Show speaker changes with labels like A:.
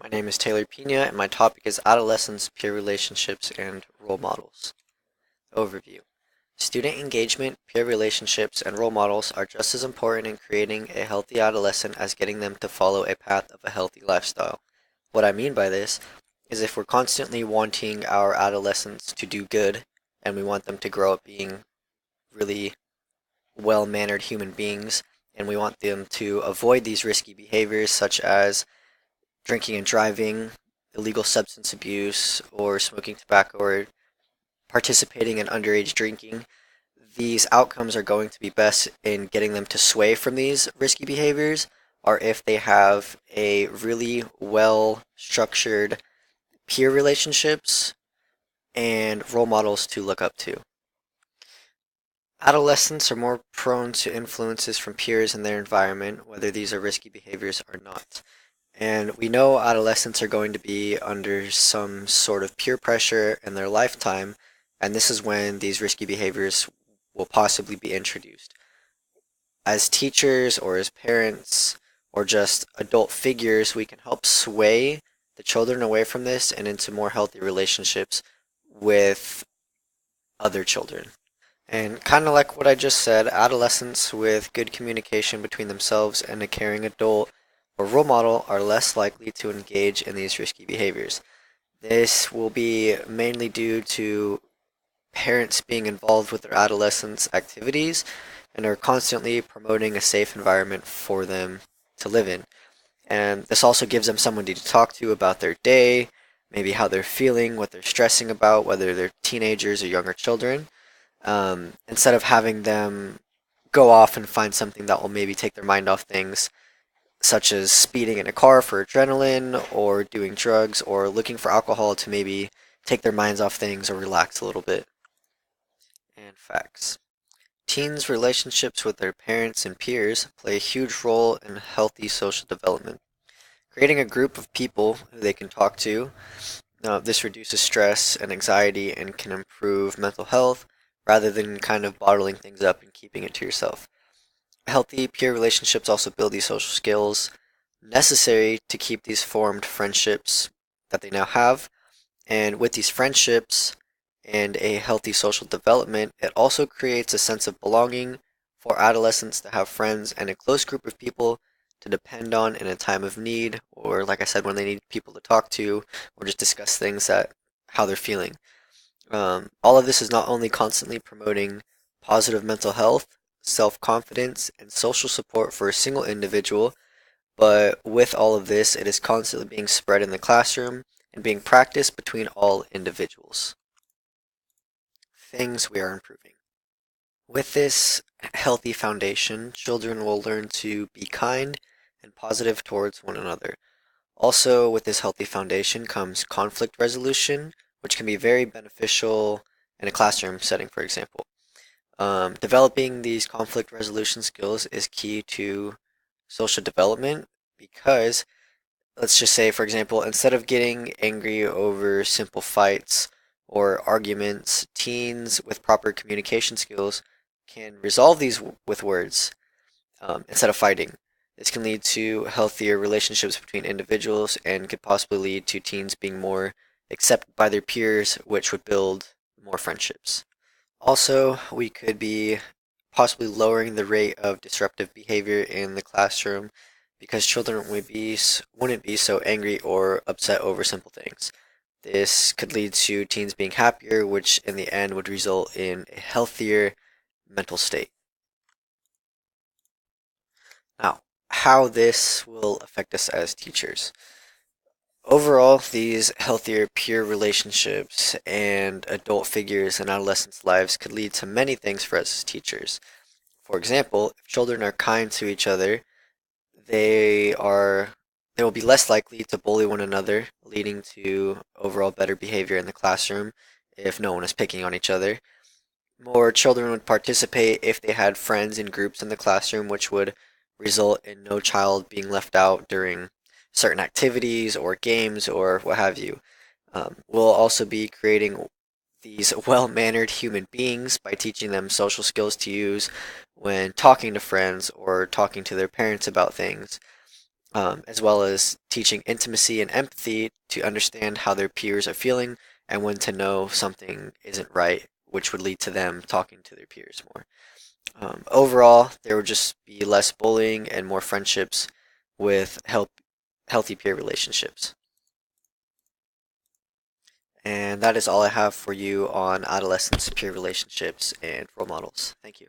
A: My name is Taylor Pina, and my topic is Adolescents, Peer Relationships, and Role Models. Overview. Student engagement, peer relationships, and role models are just as important in creating a healthy adolescent as getting them to follow a path of a healthy lifestyle. What I mean by this is if we're constantly wanting our adolescents to do good, and we want them to grow up being really well-mannered human beings, and we want them to avoid these risky behaviors such as drinking and driving, illegal substance abuse, or smoking tobacco, or participating in underage drinking, these outcomes are going to be best in getting them to sway from these risky behaviors, or if they have a really well structured peer relationships and role models to look up to. Adolescents are more prone to influences from peers in their environment, whether these are risky behaviors or not. And we know adolescents are going to be under some sort of peer pressure in their lifetime, and this is when these risky behaviors will possibly be introduced. As teachers or as parents or just adult figures, we can help sway the children away from this and into more healthy relationships with other children. And kind of like what I just said, adolescents with good communication between themselves and a caring adult or role model are less likely to engage in these risky behaviors. This will be mainly due to parents being involved with their adolescents' activities and are constantly promoting a safe environment for them to live in. And this also gives them someone to talk to about their day, maybe how they're feeling, what they're stressing about, whether they're teenagers or younger children, instead of having them go off and find something that will maybe take their mind off things, such as speeding in a car for adrenaline, or doing drugs, or looking for alcohol to maybe take their minds off things or relax a little bit. And facts. Teens' relationships with their parents and peers play a huge role in healthy social development. Creating a group of people who they can talk to, this reduces stress and anxiety and can improve mental health rather than kind of bottling things up and keeping it to yourself. Healthy peer relationships also build these social skills necessary to keep these formed friendships that they now have. And with these friendships and a healthy social development, it also creates a sense of belonging for adolescents to have friends and a close group of people to depend on in a time of need, or like I said, when they need people to talk to, or just discuss things that how they're feeling. All of this is not only constantly promoting positive mental health, self-confidence, and social support for a single individual, but with all of this, it is constantly being spread in the classroom and being practiced between all individuals. Things we are improving. With this healthy foundation, children will learn to be kind and positive towards one another. Also, with this healthy foundation comes conflict resolution, which can be very beneficial in a classroom setting, for example. Developing these conflict resolution skills is key to social development because, let's just say, for example, instead of getting angry over simple fights or arguments, teens with proper communication skills can resolve these with words instead of fighting. This can lead to healthier relationships between individuals and could possibly lead to teens being more accepted by their peers, which would build more friendships. Also, we could be possibly lowering the rate of disruptive behavior in the classroom because children wouldn't be so angry or upset over simple things. This could lead to teens being happier, which in the end would result in a healthier mental state. Now, how this will affect us as teachers. Overall, these healthier peer relationships and adult figures in adolescents' lives could lead to many things for us as teachers. For example, if children are kind to each other, they are they will be less likely to bully one another, leading to overall better behavior in the classroom if no one is picking on each other. More children would participate if they had friends in groups in the classroom, which would result in no child being left out during certain activities or games or what have you. We'll also be creating these well-mannered human beings by teaching them social skills to use when talking to friends or talking to their parents about things. as well as teaching intimacy and empathy to understand how their peers are feeling and when to know something isn't right, which would lead to them talking to their peers more. Overall, there would just be less bullying and more friendships with healthy peer relationships. And that is all I have for you on adolescents, peer relationships, and role models. Thank you.